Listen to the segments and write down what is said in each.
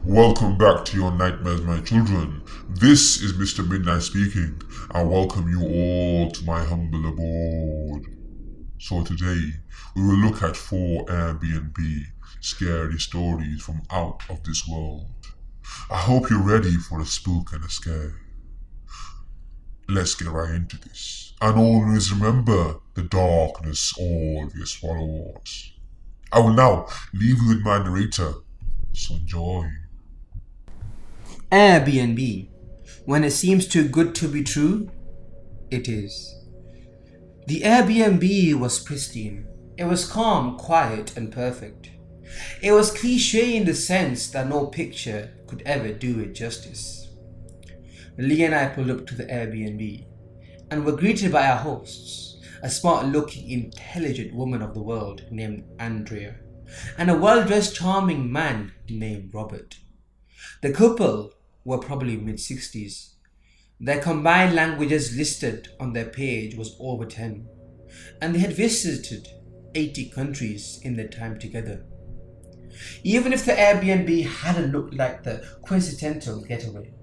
Welcome back to your nightmares, my children. This is Mr. Midnight speaking. I welcome you all to my humble abode. So today, we will look at 4 Airbnb scary stories from out of this world. I hope you're ready for a spook and a scare. Let's get right into this. And always remember, the darkness always follows. I will now leave you with my narrator, so enjoy. Airbnb. When it seems too good to be true, it is. The Airbnb was pristine. It was calm, quiet, and perfect. It was cliché in the sense that no picture could ever do it justice. Lee and I pulled up to the Airbnb and were greeted by our hosts, a smart-looking, intelligent woman of the world named Andrea, and a well-dressed, charming man named Robert. The couple were probably mid-60s. Their combined languages listed on their page was over 10, and they had visited 80 countries in their time together. Even if the Airbnb hadn't looked like the coincidental getaway,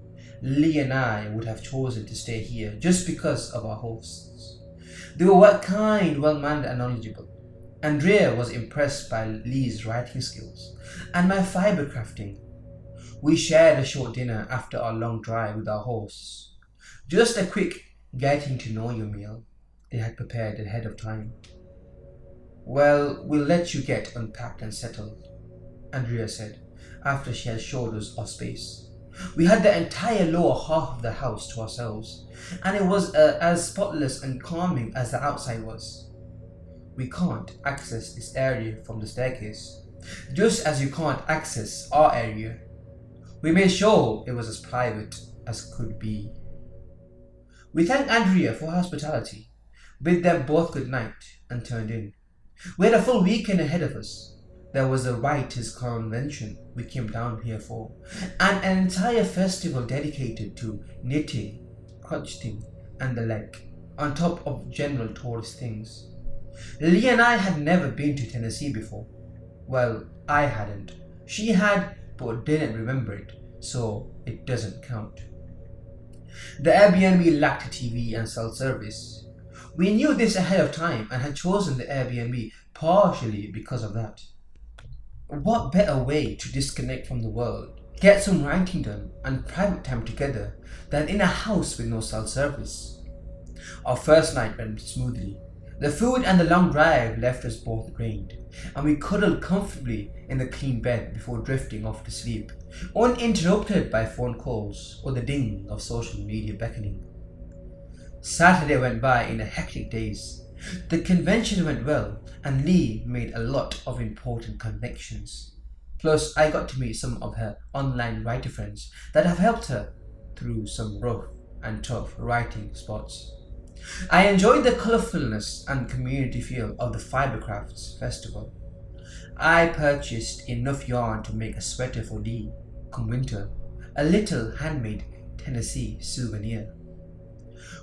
Lee and I would have chosen to stay here just because of our hosts. They were kind, well-mannered and knowledgeable. Andrea was impressed by Lee's writing skills and my fibre crafting. We shared a short dinner after our long drive with our hosts. Just a quick getting to know you meal they had prepared ahead of time. "Well, we'll let you get unpacked and settled," Andrea said, after she had showed us our space. We had the entire lower half of the house to ourselves, and it was as spotless and calming as the outside was. "We can't access this area from the staircase, just as you can't access our area. We made sure it was as private as could be." We thanked Andrea for her hospitality, bid them both good night, and turned in. We had a full weekend ahead of us. There was a writers' convention we came down here for, and an entire festival dedicated to knitting, crocheting, and the like, on top of general tourist things. Lee and I had never been to Tennessee before. Well, I hadn't. She had, but didn't remember it, so it doesn't count. The Airbnb lacked a TV and cell service. We knew this ahead of time and had chosen the Airbnb partially because of that. What better way to disconnect from the world, get some writing done and private time together than in a house with no cell service? Our first night went smoothly. The food and the long drive left us both drained, and we cuddled comfortably in the clean bed before drifting off to sleep, uninterrupted by phone calls or the ding of social media beckoning. Saturday went by in a hectic daze. The convention went well, and Lee made a lot of important connections. Plus, I got to meet some of her online writer friends that have helped her through some rough and tough writing spots. I enjoyed the colourfulness and community feel of the Fibercrafts festival. I purchased enough yarn to make a sweater for Lee come winter, a little handmade Tennessee souvenir.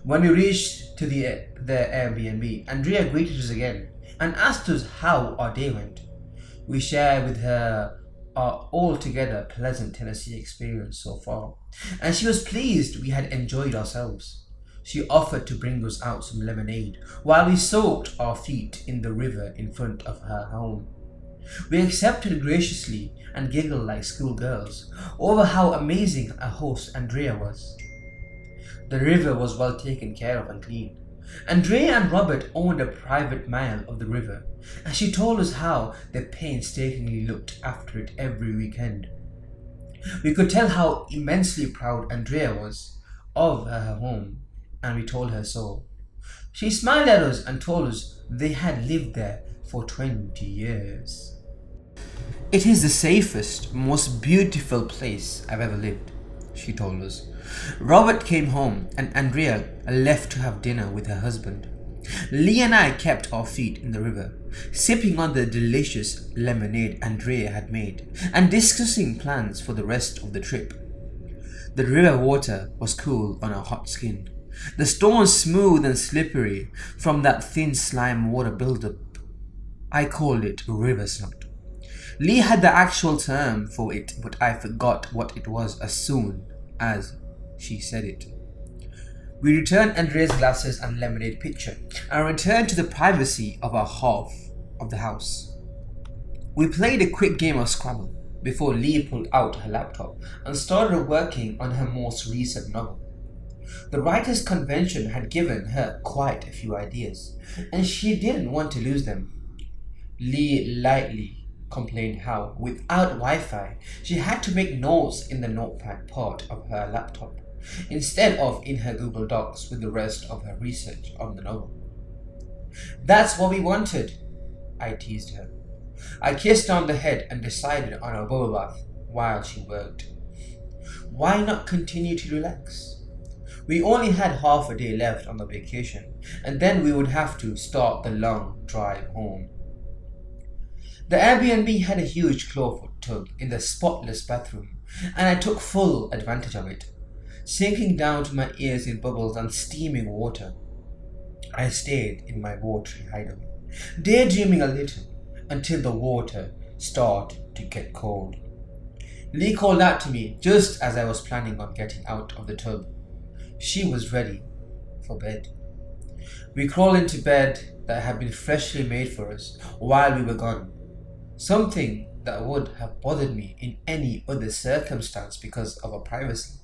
When we reached to the Airbnb, Andrea greeted us again and asked us how our day went. We shared with her our altogether pleasant Tennessee experience so far, and she was pleased we had enjoyed ourselves. She offered to bring us out some lemonade while we soaked our feet in the river in front of her home. We accepted graciously and giggled like schoolgirls over how amazing a host Andrea was. The river was well taken care of and clean. Andrea and Robert owned a private mile of the river, and she told us how they painstakingly looked after it every weekend. We could tell how immensely proud Andrea was of her home, and we told her so. She smiled at us and told us they had lived there for 20 years. "It is the safest, most beautiful place I've ever lived," she told us. Robert came home and Andrea left to have dinner with her husband. Lee and I kept our feet in the river, sipping on the delicious lemonade Andrea had made and discussing plans for the rest of the trip. The river water was cool on our hot skin, the stones smooth and slippery from that thin slime water buildup. I called it river snot. Lee had the actual term for it, but I forgot what it was as soon as she said it. We returned Andrea's glasses and lemonade pitcher and returned to the privacy of our half of the house. We played a quick game of Scrabble before Lee pulled out her laptop and started working on her most recent novel. The writers' convention had given her quite a few ideas, and she didn't want to lose them. Lee lightly complained how, without Wi-Fi, she had to make notes in the notepad part of her laptop, instead of in her Google Docs with the rest of her research on the novel. That's what we wanted, I teased her. I kissed her on the head and decided on a bubble bath while she worked. Why not continue to relax? We only had half a day left on the vacation, and then we would have to start the long drive home. The Airbnb had a huge clawfoot tub in the spotless bathroom, and I took full advantage of it, sinking down to my ears in bubbles and steaming water. I stayed in my watery hideaway, daydreaming a little until the water started to get cold. Lee called out to me just as I was planning on getting out of the tub. She was ready for bed. We crawled into bed that had been freshly made for us while we were gone, something that would have bothered me in any other circumstance because of our privacy.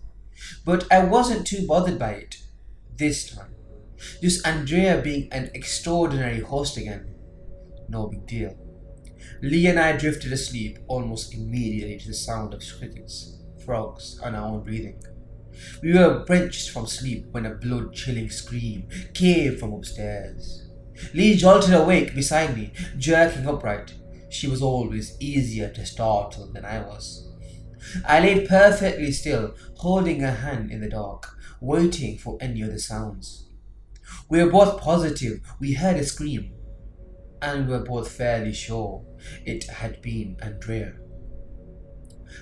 But I wasn't too bothered by it this time. Just Andrea being an extraordinary host again. No big deal. Lee and I drifted asleep almost immediately to the sound of crickets, frogs, and our own breathing. We were wrenched from sleep when a blood-chilling scream came from upstairs. Lee jolted awake beside me, jerking upright. She was always easier to startle than I was. I laid perfectly still, holding her hand in the dark, waiting for any other sounds. We were both positive we heard a scream, and we were both fairly sure it had been Andrea.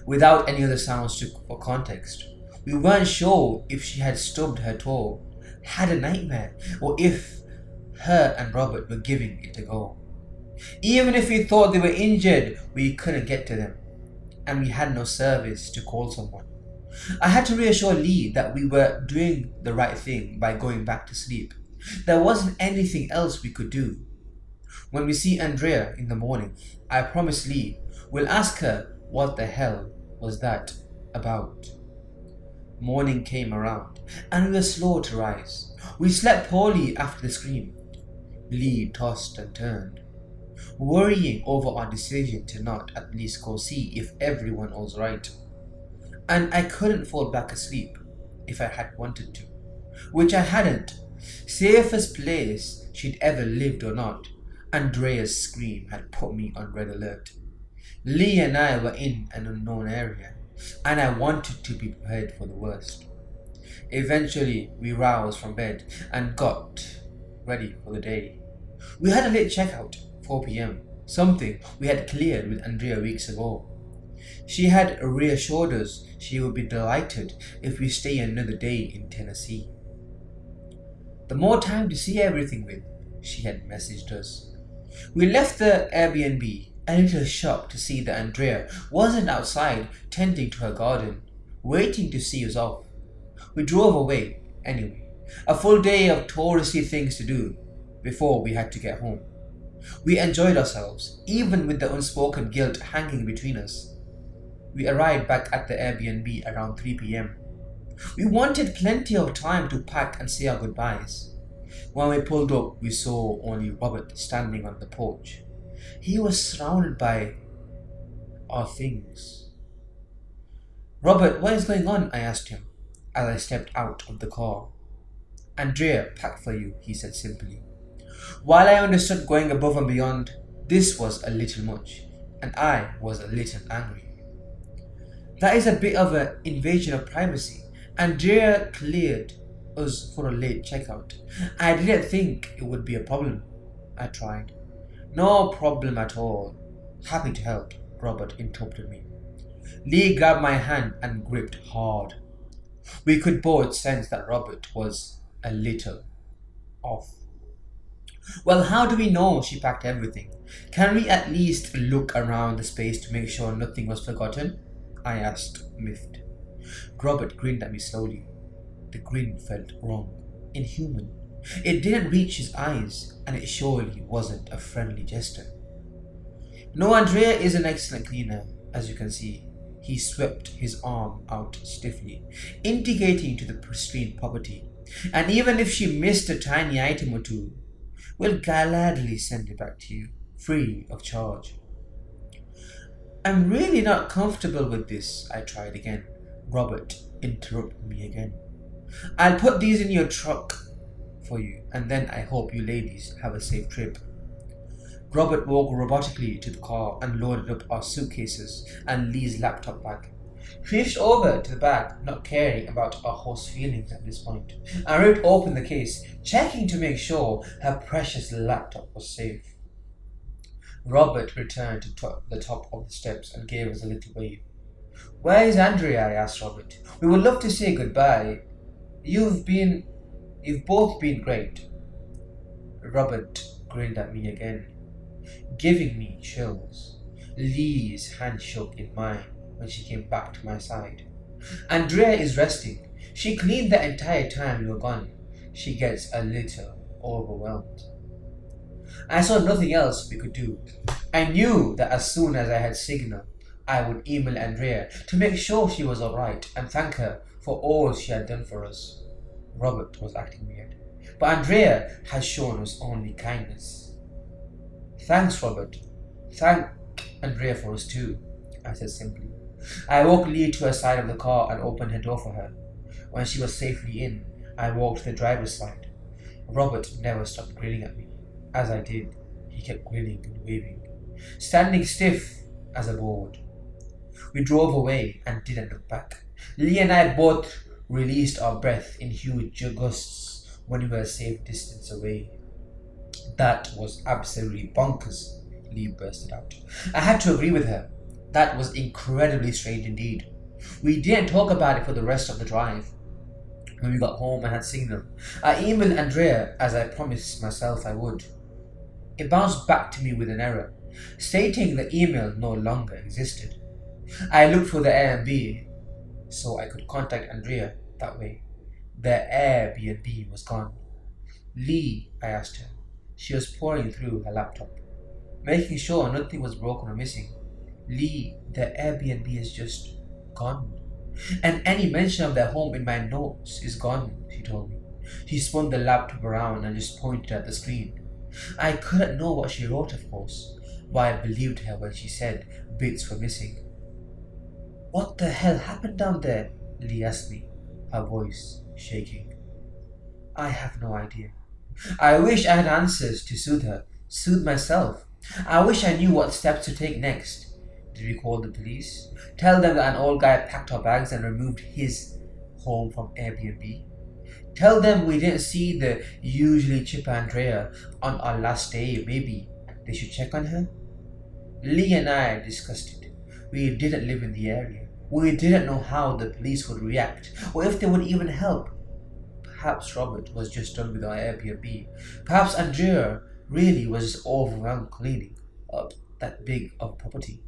Without any other sounds for context, we weren't sure if she had stubbed her toe, had a nightmare, or if her and Robert were giving it a go. Even if we thought they were injured, we couldn't get to them, and we had no service to call someone. I had to reassure Lee that we were doing the right thing by going back to sleep. There wasn't anything else we could do. When we see Andrea in the morning, I promised Lee we'll ask her what the hell was that about. Morning came around, and we were slow to rise. We slept poorly after the scream. Lee tossed and turned, worrying over our decision to not at least go see if everyone was right. And I couldn't fall back asleep if I had wanted to, which I hadn't. Safest place she'd ever lived or not, Andrea's scream had put me on red alert. Lee and I were in an unknown area, and I wanted to be prepared for the worst. Eventually, we roused from bed and got ready for the day. We had a late checkout, 4 p.m., something we had cleared with Andrea weeks ago. She had reassured us she would be delighted if we stay another day in Tennessee. The more time to see everything with, she had messaged us. We left the Airbnb, a little shocked to see that Andrea wasn't outside tending to her garden, waiting to see us off. We drove away, anyway, a full day of touristy things to do before we had to get home. We enjoyed ourselves, even with the unspoken guilt hanging between us. We arrived back at the Airbnb around 3 p.m. We wanted plenty of time to pack and say our goodbyes. When we pulled up, we saw only Robert standing on the porch. He was surrounded by our things. "Robert, what is going on?" I asked him as I stepped out of the car. "Andrea packed for you," he said simply. While I understood going above and beyond, this was a little much, and I was a little angry. That is a bit of an invasion of privacy. Andrea cleared us for a late checkout. I didn't think it would be a problem. I tried. "No problem at all. Happy to help," Robert interrupted me. Lee grabbed my hand and gripped hard. We could both sense that Robert was a little off. Well, how do we know she packed everything? Can we at least look around the space to make sure nothing was forgotten? I asked, miffed. Robert grinned at me slowly. The grin felt wrong, inhuman. It didn't reach his eyes, and it surely wasn't a friendly gesture. No, Andrea is an excellent cleaner, as you can see. He swept his arm out stiffly, indicating to the pristine property. And even if she missed a tiny item or two, we'll gladly send it back to you, free of charge. I'm really not comfortable with this, I tried again. Robert interrupted me again. I'll put these in your truck for you, and then I hope you ladies have a safe trip. Robert walked robotically to the car and loaded up our suitcases and Lee's laptop bag. He reached over to the bag, not caring about our host's feelings at this point, and ripped open the case, checking to make sure her precious laptop was safe. Robert returned to the top of the steps and gave us a little wave. Where is Andrea? I asked Robert. We would love to say goodbye. You've both been great. Robert grinned at me again, giving me chills. Lee's hand shook in mine when she came back to my side. Andrea is resting. She cleaned the entire time you were gone. She gets a little overwhelmed. I saw nothing else we could do. I knew that as soon as I had signal, I would email Andrea to make sure she was alright and thank her for all she had done for us. Robert was acting weird, but Andrea had shown us only kindness. Thanks, Robert. Thank Andrea for us too, I said simply. I walked Lee to her side of the car and opened her door for her. When she was safely in, I walked to the driver's side. Robert never stopped grinning at me. As I did, he kept grinning and waving, standing stiff as a board. We drove away and didn't look back. Lee and I both released our breath in huge gusts when we were a safe distance away. That was absolutely bonkers, Lee bursted out. I had to agree with her. That was incredibly strange indeed. We didn't talk about it for the rest of the drive. When we got home and had signal, I emailed Andrea as I promised myself I would. It bounced back to me with an error, stating the email no longer existed. I looked for the Airbnb so I could contact Andrea that way. The Airbnb was gone. Lee, I asked her. She was poring through her laptop, making sure nothing was broken or missing. Lee, the Airbnb is just gone. And any mention of their home in my notes is gone, she told me. She spun the laptop around and just pointed at the screen. I couldn't know what she wrote, of course, but I believed her when she said bits were missing. What the hell happened down there? Lee asked me, her voice shaking. I have no idea. I wish I had answers to soothe myself. I wish I knew what steps to take next. Did we call the police? Tell them that an old guy packed our bags and removed his home from Airbnb? Tell them we didn't see the usually chipper Andrea on our last day. Maybe they should check on her? Lee and I discussed it. We didn't live in the area. We didn't know how the police would react, or if they would even help. Perhaps Robert was just done with our Airbnb. Perhaps Andrea really was just overwhelmed cleaning up that big of a property.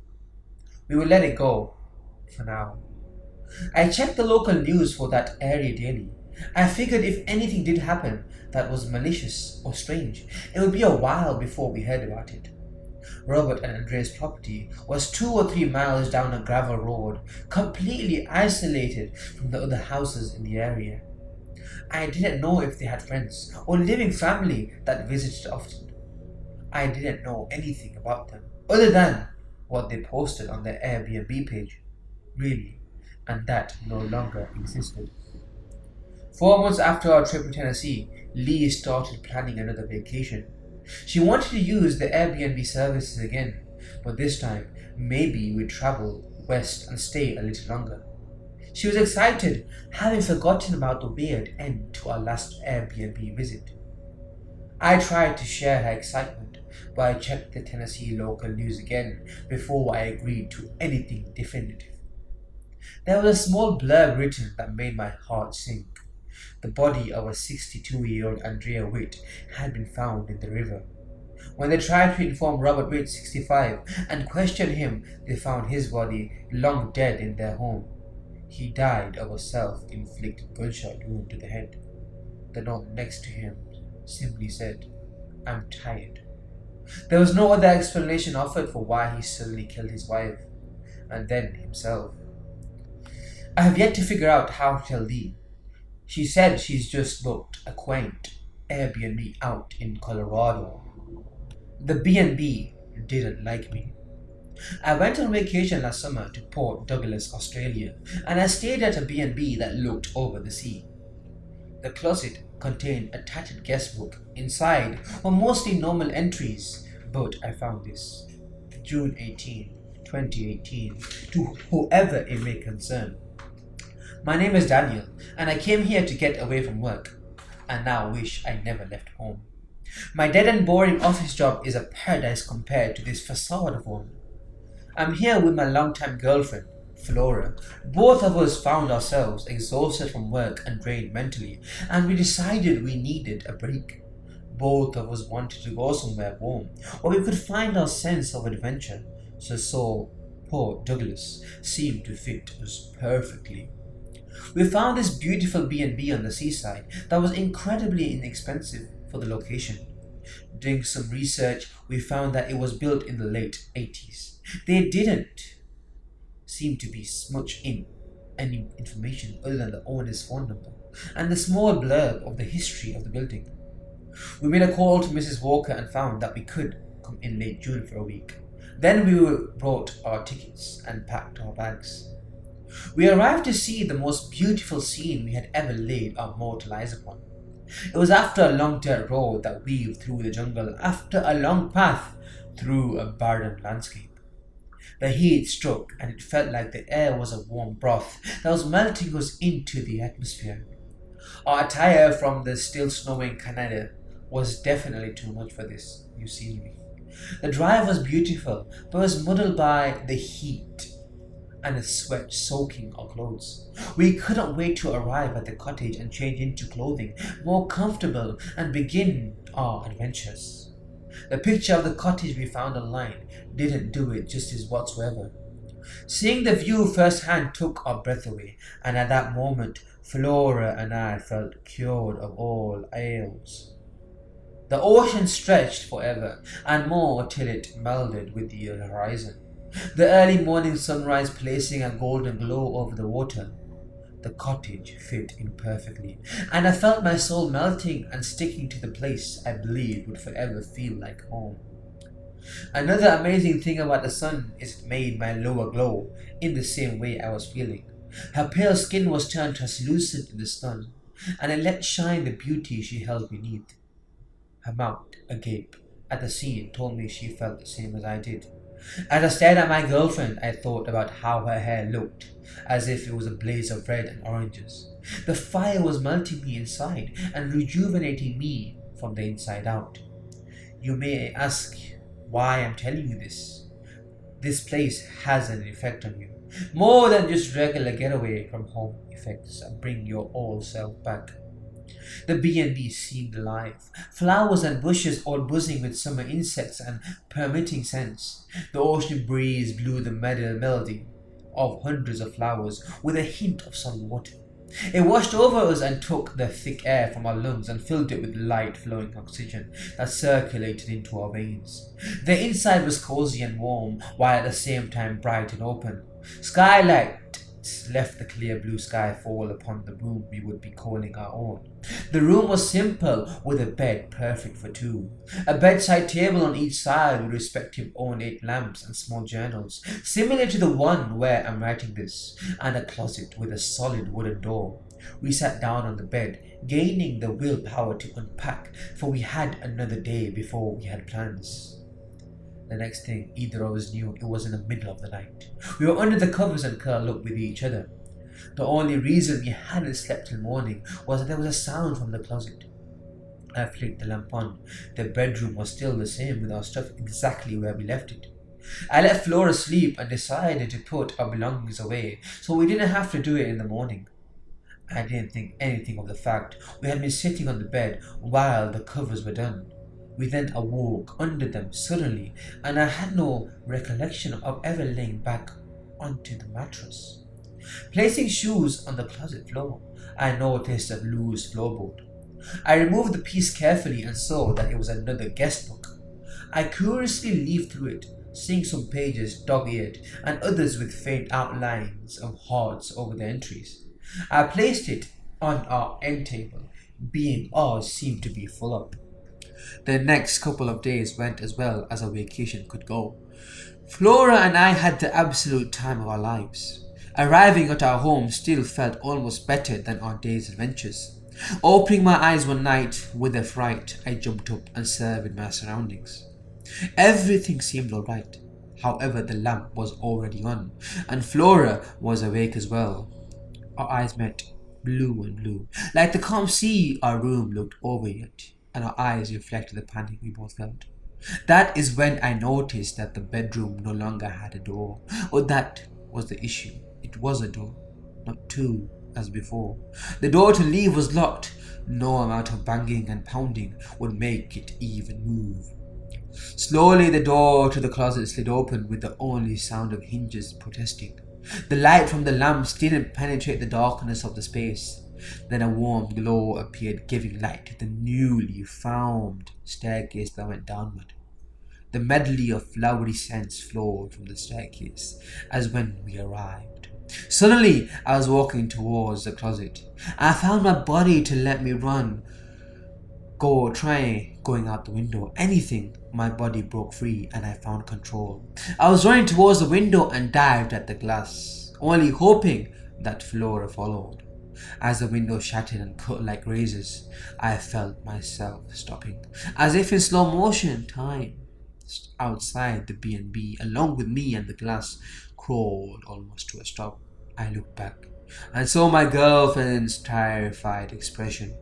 We will let it go for now. I checked the local news for that area daily. I figured if anything did happen that was malicious or strange, it would be a while before we heard about it. Robert and Andrea's property was 2 or 3 miles down a gravel road, completely isolated from the other houses in the area. I didn't know if they had friends or living family that visited often. I didn't know anything about them other than what they posted on their Airbnb page, really, and that no longer existed. 4 months after our trip to Tennessee, Lee started planning another vacation. She wanted to use the Airbnb services again, but this time maybe we'd travel west and stay a little longer. She was excited, having forgotten about the weird end to our last Airbnb visit. I tried to share her excitement, but I checked the Tennessee local news again before I agreed to anything definitive. There was a small blurb written that made my heart sink. The body of a 62-year-old Andrea Witt had been found in the river. When they tried to inform Robert Witt, 65, and question him, they found his body long dead in their home. He died of a self-inflicted gunshot wound to the head. The note next to him simply said, "I'm tired." There was no other explanation offered for why he suddenly killed his wife, and then himself. I have yet to figure out how to tell Lee. She said she's just booked a quaint Airbnb out in Colorado. The BnB didn't like me. I went on vacation last summer to Port Douglas, Australia, and I stayed at a BnB that looked over the sea. The closet contained a tattered guest book. Inside were mostly normal entries, but I found this. June 18, 2018, to whoever it may concern. My name is Daniel, and I came here to get away from work, and now wish I never left home. My dead and boring office job is a paradise compared to this facade of one. I'm here with my longtime girlfriend, Flora. Both of us found ourselves exhausted from work and drained mentally, and we decided we needed a break. Both of us wanted to go somewhere warm, where we could find our sense of adventure, so Port Douglas seemed to fit us perfectly. We found this beautiful B&B on the seaside that was incredibly inexpensive for the location. Doing some research, we found that it was built in the late 80s. They didn't seem to be much in any information other than the owner's phone number and the small blurb of the history of the building. We made a call to Mrs. Walker and found that we could come in late June for a week. Then we brought our tickets and packed our bags. We arrived to see the most beautiful scene we had ever laid our mortal eyes upon. It was after a long dirt road that weaved through the jungle, after a long path through a barren landscape. The heat struck, and it felt like the air was a warm broth that was melting us into the atmosphere. Our attire from the still snowing Canada was definitely too much for this new scenery. The drive was beautiful, but was muddled by the heat and the sweat soaking our clothes. We couldn't wait to arrive at the cottage and change into clothing more comfortable and begin our adventures. The picture of the cottage we found online didn't do it justice whatsoever. Seeing the view firsthand took our breath away, and at that moment Flora and I felt cured of all ails. The ocean stretched forever and more till it melded with the horizon, the early morning sunrise placing a golden glow over the water. The cottage fit in perfectly, and I felt my soul melting and sticking to the place I believed would forever feel like home. Another amazing thing about the sun is it made my lower glow in the same way I was feeling. Her pale skin was turned translucent in the sun, and it let shine the beauty she held beneath. Her mouth, agape at the scene, told me she felt the same as I did. As I stared at my girlfriend, I thought about how her hair looked, as if it was a blaze of red and oranges. The fire was melting me inside and rejuvenating me from the inside out. You may ask why I'm telling you this. This place has an effect on you, more than just regular getaway from home effects and bring your old self back. The B&B seemed alive. Flowers and bushes all buzzing with summer insects and permitting scents. The ocean breeze blew the melody of hundreds of flowers with a hint of sun water. It washed over us and took the thick air from our lungs and filled it with light flowing oxygen that circulated into our veins. The inside was cozy and warm, while at the same time bright and open. Skylight left the clear blue sky fall upon the room we would be calling our own. The room was simple, with a bed perfect for two, a bedside table on each side with respective ornate lamps and small journals, similar to the one where I'm writing this, and a closet with a solid wooden door. We sat down on the bed, gaining the willpower to unpack, for we had another day before we had plans. The next thing either of us knew, it was in the middle of the night. We were under the covers and curled up with each other. The only reason we hadn't slept till morning was that there was a sound from the closet. I flicked the lamp on. The bedroom was still the same, with our stuff exactly where we left it. I let Flora sleep and decided to put our belongings away so we didn't have to do it in the morning. I didn't think anything of the fact we had been sitting on the bed while the covers were done. We then awoke under them suddenly, and I had no recollection of ever laying back onto the mattress. Placing shoes on the closet floor, I noticed a loose floorboard. I removed the piece carefully and saw that it was another guest book. I curiously leafed through it, seeing some pages dog-eared and others with faint outlines of hearts over the entries. I placed it on our end table, being ours seemed to be full up. The next couple of days went as well as a vacation could go. Flora and I had the absolute time of our lives. Arriving at our home still felt almost better than our day's adventures. Opening my eyes one night with a fright, I jumped up and surveyed my surroundings. Everything seemed alright. However, the lamp was already on, and Flora was awake as well. Our eyes met, blue and blue, like the calm sea our room looked over it, and our eyes reflected the panic we both felt. That is when I noticed that the bedroom no longer had a door. Or that was the issue. It was a door, not two as before. The door to leave was locked. No amount of banging and pounding would make it even move. Slowly the door to the closet slid open with the only sound of hinges protesting. The light from the lamps didn't penetrate the darkness of the space. Then a warm glow appeared, giving light to the newly found staircase that went downward. The medley of flowery scents flowed from the staircase as when we arrived. Suddenly, I was walking towards the closet. I found my body to let me run, try going out the window, anything. My body broke free and I found control. I was running towards the window and dived at the glass, only hoping that Flora followed. As the window shattered and cut like razors, I felt myself stopping, as if in slow motion. Time outside the BnB, along with me and the glass, crawled almost to a stop. I looked back and saw my girlfriend's terrified expression.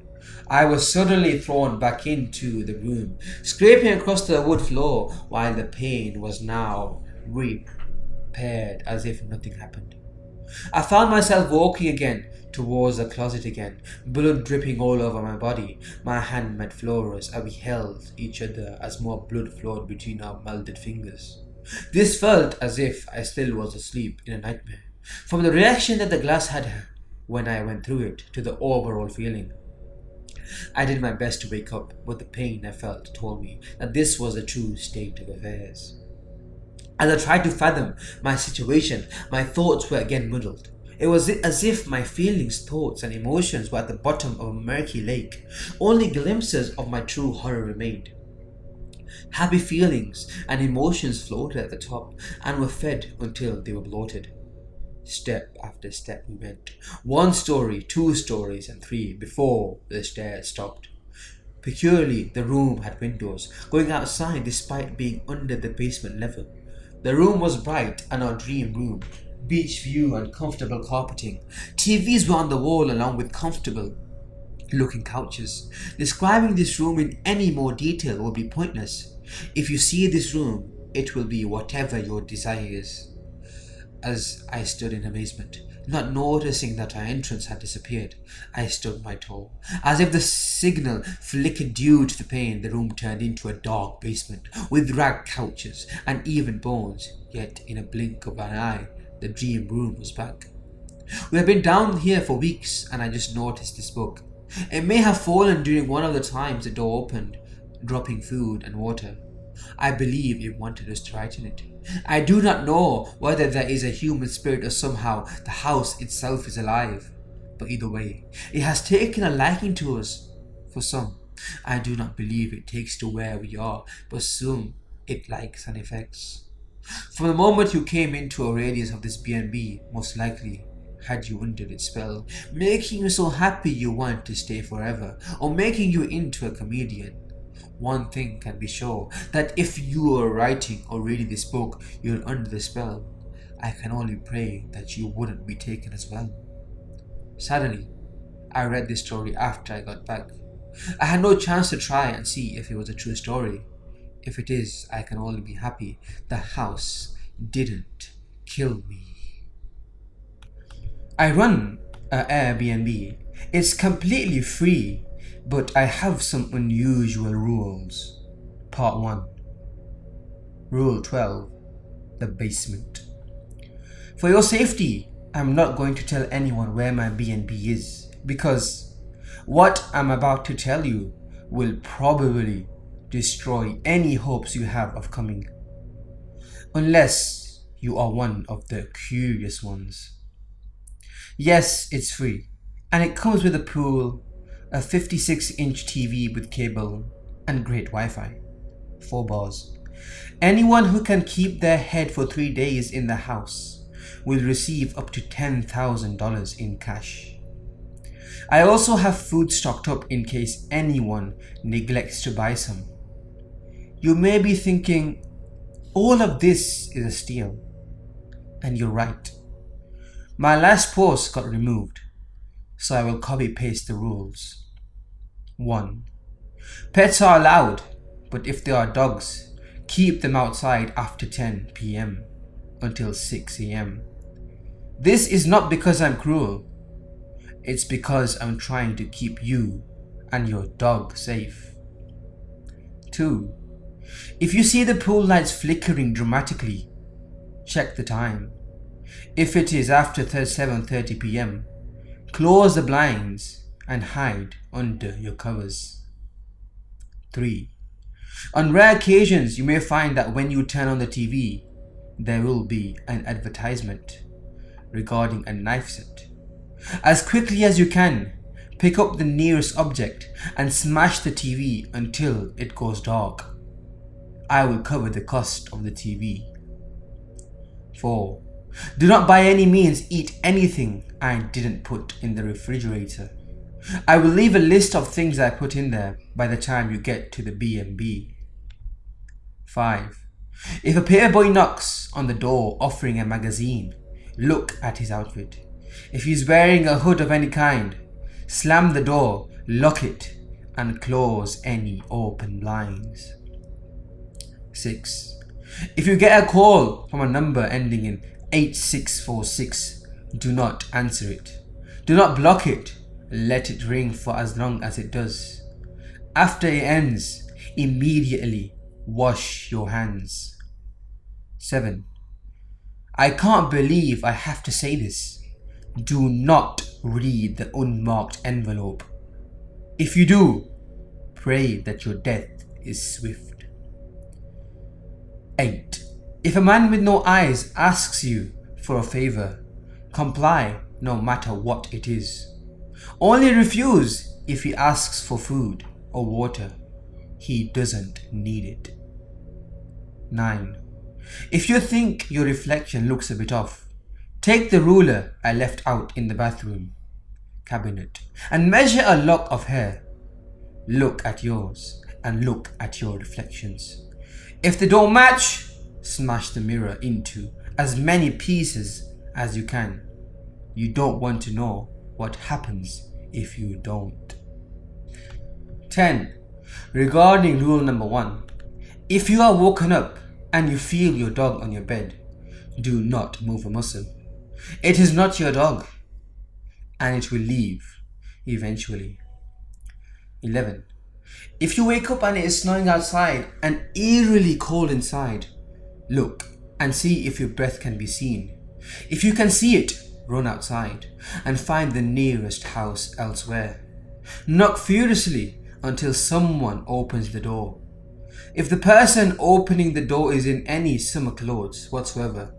I was suddenly thrown back into the room, scraping across the wood floor, while the pain was now repaired as if nothing happened. I found myself walking again towards the closet again, blood dripping all over my body. My hand met Flora's and we held each other as more blood flowed between our melted fingers. This felt as if I still was asleep in a nightmare, from the reaction that the glass had when I went through it to the overall feeling. I did my best to wake up, but the pain I felt told me that this was the true state of affairs. As I tried to fathom my situation, my thoughts were again muddled. It was as if my feelings, thoughts, and emotions were at the bottom of a murky lake. Only glimpses of my true horror remained. Happy feelings and emotions floated at the top and were fed until they were bloated. Step after step we went. 1 story, 2 stories, and 3 before the stairs stopped. Peculiarly, the room had windows going outside despite being under the basement level. The room was bright and our dream room. Beach view and comfortable carpeting. TVs were on the wall along with comfortable looking couches. Describing this room in any more detail would be pointless. If you see this room, it will be whatever your desire is. As I stood in amazement, not noticing that our entrance had disappeared, I stood my toe. As if the signal flickered due to the pain, the room turned into a dark basement with rag couches and even bones. Yet in a blink of an eye, the dream room was back. We have been down here for weeks and I just noticed this book. It may have fallen during one of the times the door opened, dropping food and water. I believe it wanted us to write in it. I do not know whether there is a human spirit or somehow the house itself is alive. But either way, it has taken a liking to us. For some, I do not believe it takes to where we are, but some it likes and affects. From the moment you came into a radius of this BnB, most likely had you under its spell, making you so happy you want to stay forever, or making you into a comedian. One thing can be sure, that if you are writing or reading this book, you're under the spell. I can only pray that you wouldn't be taken as well. Sadly, I read this story after I got back. I had no chance to try and see if it was a true story. If it is, I can only be happy the house didn't kill me. I run Airbnb. It's completely free, but I have some unusual rules. Part 1. Rule 12. The basement. For your safety, I'm not going to tell anyone where my BnB is, because what I'm about to tell you will probably destroy any hopes you have of coming. Unless you are one of the curious ones. Yes, it's free, and it comes with a pool, a 56-inch TV with cable, and great Wi-Fi. 4 bars. Anyone who can keep their head for 3 days in the house will receive up to $10,000 in cash. I also have food stocked up in case anyone neglects to buy some. You may be thinking, all of this is a steal. And you're right. My last post got removed, so I will copy paste the rules. 1. Pets are allowed, but if they are dogs, keep them outside after 10 p.m. until 6 a.m. This is not because I'm cruel. It's because I'm trying to keep you and your dog safe. 2. If you see the pool lights flickering dramatically, check the time. If it is after 7:30 p.m., close the blinds and hide under your covers. 3. On rare occasions, you may find that when you turn on the TV, there will be an advertisement regarding a knife set. As quickly as you can, pick up the nearest object and smash the TV until it goes dark. I will cover the cost of the TV. 4. Do not by any means eat anything I didn't put in the refrigerator. I will leave a list of things I put in there by the time you get to the BnB. 5. If a pair boy knocks on the door offering a magazine, look at his outfit. If he's wearing a hood of any kind, slam the door, lock it, and close any open blinds. 6. If you get a call from a number ending in 8646, do not answer it. Do not block it. Let it ring for as long as it does. After it ends, immediately wash your hands. 7. I can't believe I have to say this. Do not read the unmarked envelope. If you do, pray that your death is swift. 8. If a man with no eyes asks you for a favor, comply no matter what it is. Only refuse if he asks for food or water. He doesn't need it. 9. If you think your reflection looks a bit off, take the ruler I left out in the bathroom cabinet and measure a lock of hair. Look at yours and look at your reflections. If they don't match, smash the mirror into as many pieces as you can. You don't want to know what happens if you don't. 10. Regarding rule number 1, if you are woken up and you feel your dog on your bed, do not move a muscle. It is not your dog, and it will leave eventually. 11. If you wake up and it is snowing outside and eerily cold inside, look and see if your breath can be seen. If you can see it, run outside and find the nearest house elsewhere. Knock furiously until someone opens the door. If the person opening the door is in any summer clothes whatsoever,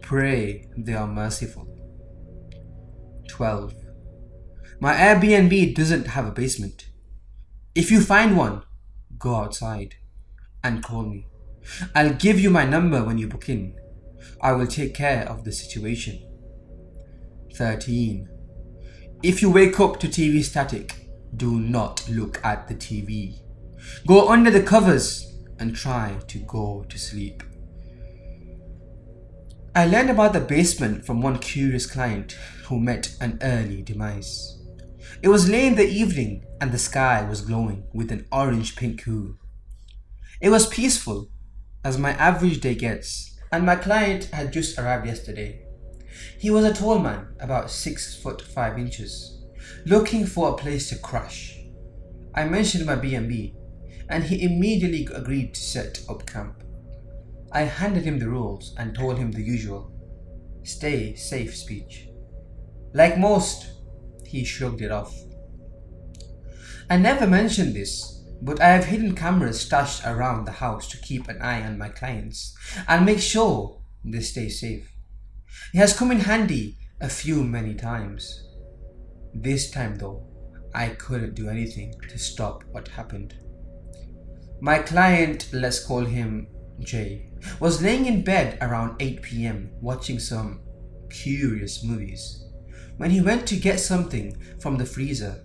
pray they are merciful. 12. My Airbnb doesn't have a basement. If you find one, go outside and call me. I'll give you my number when you book in. I will take care of the situation. 13. If you wake up to TV static, do not look at the TV. Go under the covers and try to go to sleep. I learned about the basement from one curious client who met an early demise. It was late in the evening and the sky was glowing with an orange-pink hue. It was peaceful, as my average day gets, and my client had just arrived yesterday. He was a tall man, about 6 foot 5 inches, looking for a place to crash. I mentioned my BnB, and he immediately agreed to set up camp. I handed him the rules and told him the usual, stay safe speech. Like most, he shrugged it off. I never mentioned this, but I have hidden cameras stashed around the house to keep an eye on my clients and make sure they stay safe. It has come in handy many times. This time though, I couldn't do anything to stop what happened. My client, let's call him Jay, was laying in bed around 8 p.m. watching some curious movies when he went to get something from the freezer.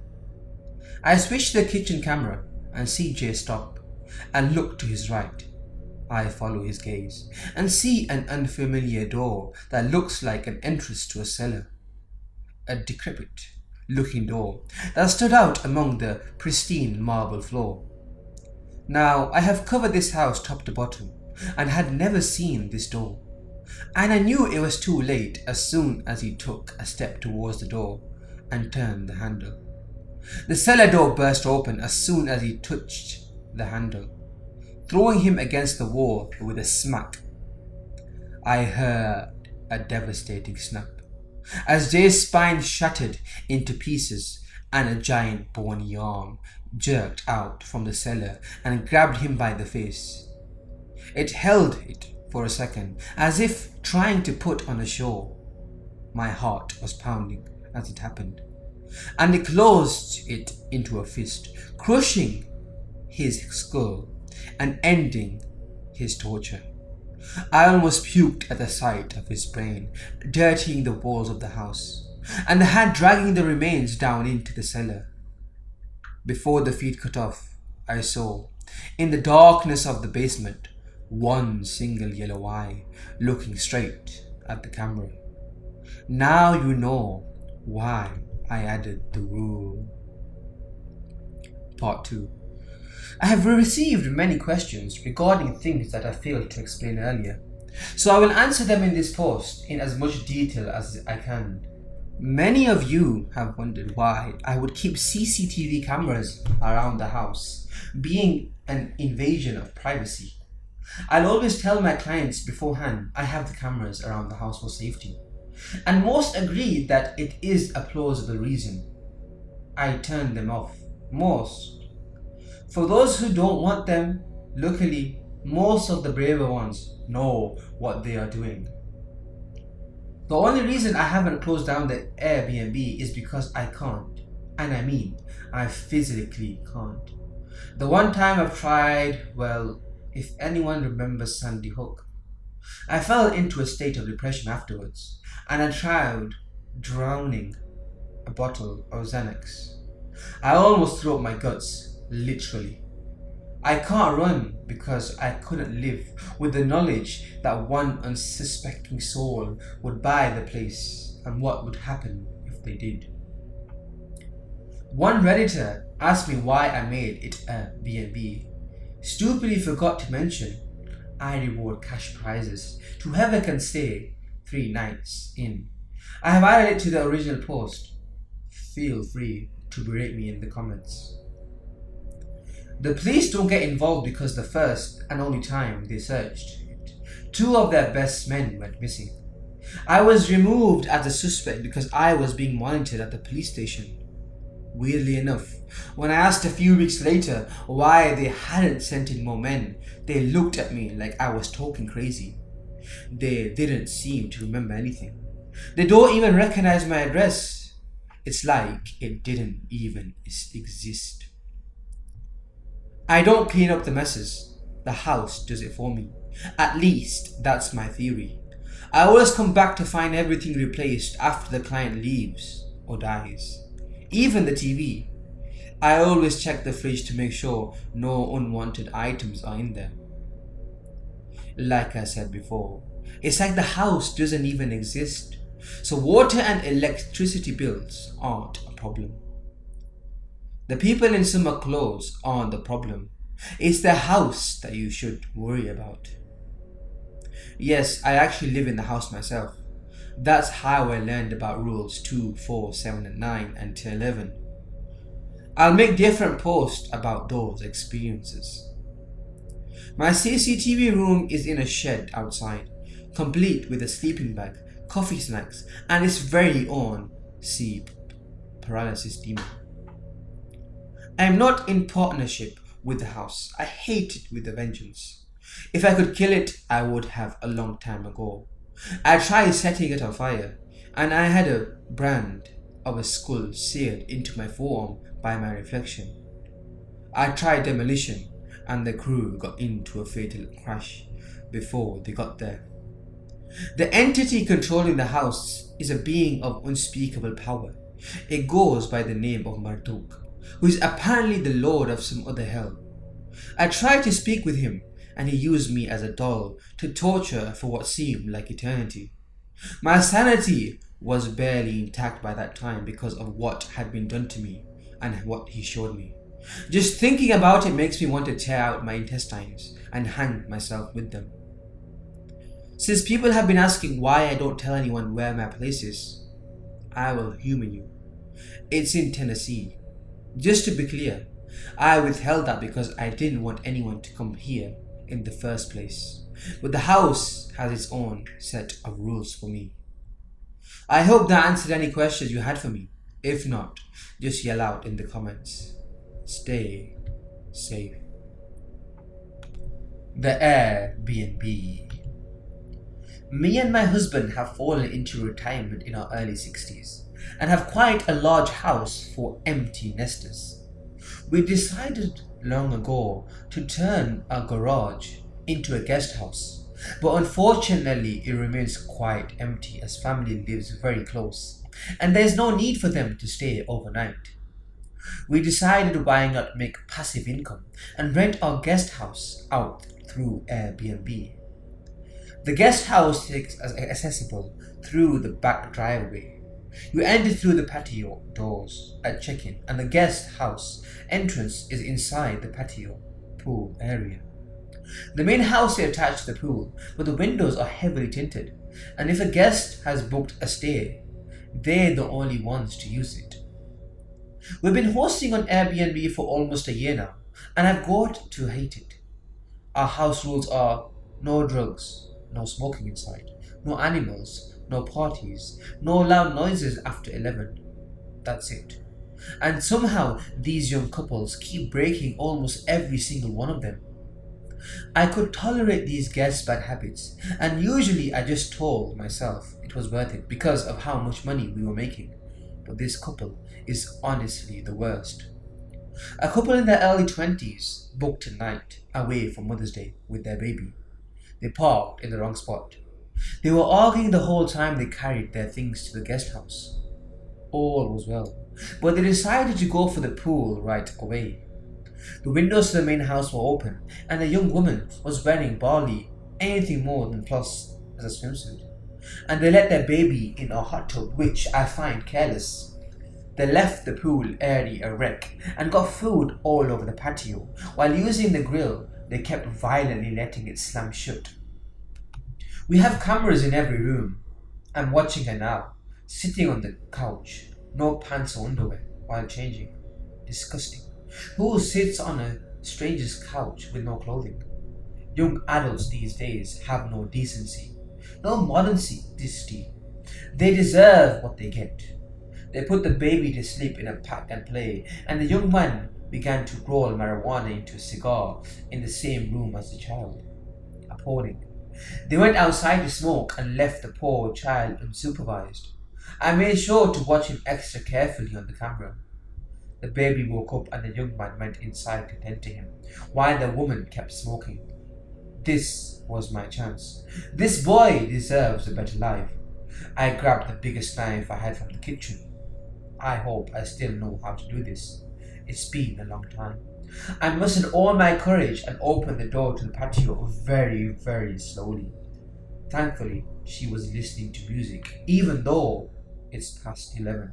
I switched the kitchen camera and see Jay stop and look to his right. I follow his gaze and see an unfamiliar door that looks like an entrance to a cellar. A decrepit looking door that stood out among the pristine marble floor. Now, I have covered this house top to bottom and had never seen this door, and I knew it was too late as soon as he took a step towards the door and turned the handle. The cellar door burst open as soon as he touched the handle, throwing him against the wall with a smack. I heard a devastating snap as Jay's spine shattered into pieces and a giant bony arm jerked out from the cellar and grabbed him by the face. It held it for a second as if trying to put on a show. My heart was pounding as it happened, and it closed it into a fist, crushing his skull and ending his torture. I almost puked at the sight of his brain dirtying the walls of the house, and the hand dragging the remains down into the cellar. Before the feet cut off, I saw, in the darkness of the basement, one single yellow eye looking straight at the camera. Now you know why I added the rule. Part 2. I have received many questions regarding things that I failed to explain earlier, so I will answer them in this post in as much detail as I can. Many of you have wondered why I would keep CCTV cameras around the house, being an invasion of privacy. I'll always tell my clients beforehand I have the cameras around the house for safety, and most agreed that it is a plausible reason. I turned them off. Most. For those who don't want them, luckily, most of the braver ones know what they are doing. The only reason I haven't closed down the Airbnb is because I can't. And I mean, I physically can't. The one time I've tried, well, if anyone remembers Sandy Hook, I fell into a state of depression afterwards, and I tried drowning a bottle of Xanax. I almost threw up my guts, literally. I can't run because I couldn't live with the knowledge that one unsuspecting soul would buy the place and what would happen if they did. One Redditor asked me why I made it a BnB. Stupidly forgot to mention I reward cash prizes to whoever can stay 3 nights in. I have added it to the original post. Feel free to berate me in the comments. The police don't get involved because the first and only time they searched it, 2 of their best men went missing. I was removed as a suspect because I was being monitored at the police station. Weirdly enough, when I asked a few weeks later why they hadn't sent in more men, they looked at me like I was talking crazy. They didn't seem to remember anything. They don't even recognize my address. It's like it didn't even exist. I don't clean up the messes. The house does it for me. At least that's my theory. I always come back to find everything replaced after the client leaves or dies. Even the TV. I always check the fridge to make sure no unwanted items are in there. Like I said before, it's like the house doesn't even exist. So water and electricity bills aren't a problem. The people in summer clothes aren't the problem. It's the house that you should worry about. Yes, I actually live in the house myself. That's how I learned about rules 2, 4, 7, and 9 until 11. I'll make different posts about those experiences. My CCTV room is in a shed outside, complete with a sleeping bag, coffee snacks, and its very own sleep paralysis demon. I am not in partnership with the house. I hate it with a vengeance. If I could kill it, I would have a long time ago. I tried setting it on fire, and I had a brand of a skull seared into my forearm by my reflection. I tried demolition, and the crew got into a fatal crash before they got there. The entity controlling the house is a being of unspeakable power. It goes by the name of Marduk, who is apparently the lord of some other hell. I tried to speak with him, and he used me as a doll to torture for what seemed like eternity. My sanity was barely intact by that time because of what had been done to me and what he showed me. Just thinking about it makes me want to tear out my intestines and hang myself with them. Since people have been asking why I don't tell anyone where my place is, I will humor you. It's in Tennessee. Just to be clear, I withheld that because I didn't want anyone to come here in the first place. But the house has its own set of rules for me. I hope that answered any questions you had for me. If not, just yell out in the comments. Stay safe. The Airbnb. Me and my husband have fallen into retirement in our early 60s and have quite a large house for empty nesters. We decided long ago to turn our garage into a guest house, but unfortunately it remains quite empty as family lives very close and there is no need for them to stay overnight. We decided why not make passive income and rent our guest house out through Airbnb. The guest house is accessible through the back driveway. You enter through the patio doors at check-in, and the guest house entrance is inside the patio pool area. The main house is attached to the pool, but the windows are heavily tinted, and if a guest has booked a stay, they're the only ones to use it. We've been hosting on Airbnb for almost a year now, and I've got to hate it. Our house rules are no drugs, no smoking inside, no animals, no parties, no loud noises after 11. That's it. And somehow these young couples keep breaking almost every single one of them. I could tolerate these guests' bad habits, and usually I just told myself it was worth it because of how much money we were making. But this couple is honestly the worst. A couple in their early 20s booked a night away for Mother's Day with their baby. They parked in the wrong spot. They were arguing the whole time they carried their things to the guest house. All was well, but they decided to go for the pool right away. The windows to the main house were open, and the young woman was wearing barely anything more than plus as a swimsuit. And they let their baby in a hot tub, which I find careless. They left the pool area a wreck and got food all over the patio. While using the grill, they kept violently letting it slam shut. We have cameras in every room. I'm watching her now, sitting on the couch, no pants or underwear, while changing. Disgusting. Who sits on a stranger's couch with no clothing? Young adults these days have no decency, no modesty. They deserve what they get. They put the baby to sleep in a pack and play, and the young man began to roll marijuana into a cigar in the same room as the child. Appalling. They went outside to smoke and left the poor child unsupervised. I made sure to watch him extra carefully on the camera. The baby woke up and the young man went inside to tend to him, while the woman kept smoking. This was my chance. This boy deserves a better life. I grabbed the biggest knife I had from the kitchen. I hope I still know how to do this. It's been a long time. I mustered all my courage and opened the door to the patio very, very slowly. Thankfully, she was listening to music, even though it's past 11,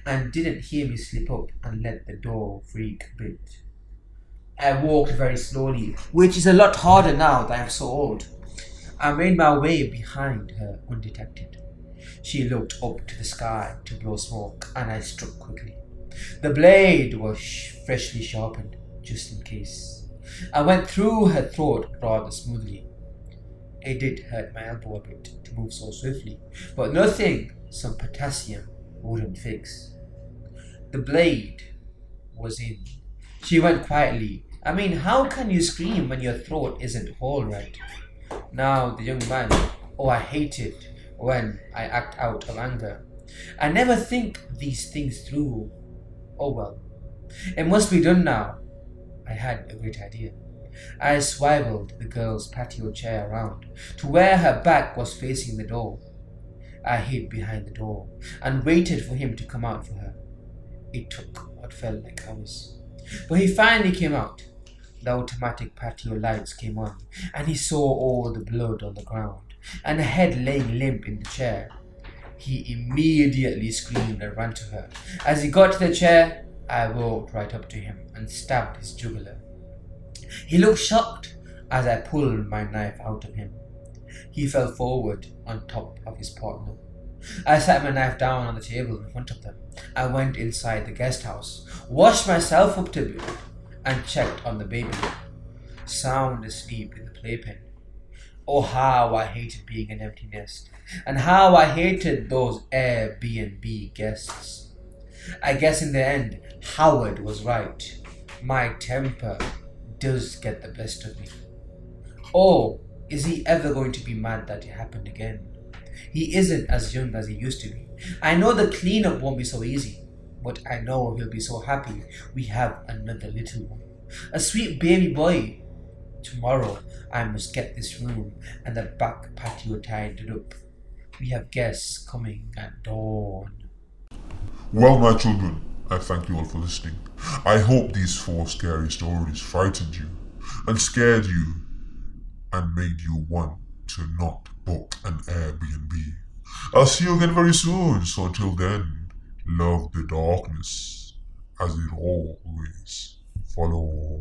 and didn't hear me slip up and let the door creak a bit. I walked very slowly, which is a lot harder now that I'm so old. I made my way behind her undetected. She looked up to the sky to blow smoke, and I struck quickly. The blade was freshly sharpened, just in case. I went through her throat rather smoothly. It did hurt my elbow a bit to move so swiftly, but nothing some potassium wouldn't fix. The blade was in. She went quietly. I mean, how can you scream when your throat isn't whole right? Now the young man, oh, I hate it when I act out of anger. I never think these things through. Oh well, it must be done now. I had a great idea. I swiveled the girl's patio chair around to where her back was facing the door. I hid behind the door and waited for him to come out for her. It took what felt like hours, but he finally came out. The automatic patio lights came on, and he saw all the blood on the ground and a head laying limp in the chair. He immediately screamed and ran to her. As he got to the chair, I walked right up to him and stabbed his jugular. He looked shocked as I pulled my knife out of him. He fell forward on top of his partner. I set my knife down on the table in front of them. I went inside the guest house, washed myself up to bed, and checked on the baby, sound asleep in the playpen. Oh, how I hated being an empty nest, and how I hated those Airbnb guests. I guess in the end, Howard was right. My temper does get the best of me. Oh, is he ever going to be mad that it happened again? He isn't as young as he used to be. I know the cleanup won't be so easy, but I know he'll be so happy we have another little one. A sweet baby boy. Tomorrow I must get this room and the back patio tidied up. We have guests coming at dawn. Well, my children, I thank you all for listening. I hope these 4 scary stories frightened you and scared you and made you want to not book an Airbnb. I'll see you again very soon, so until then, love the darkness as it always follows.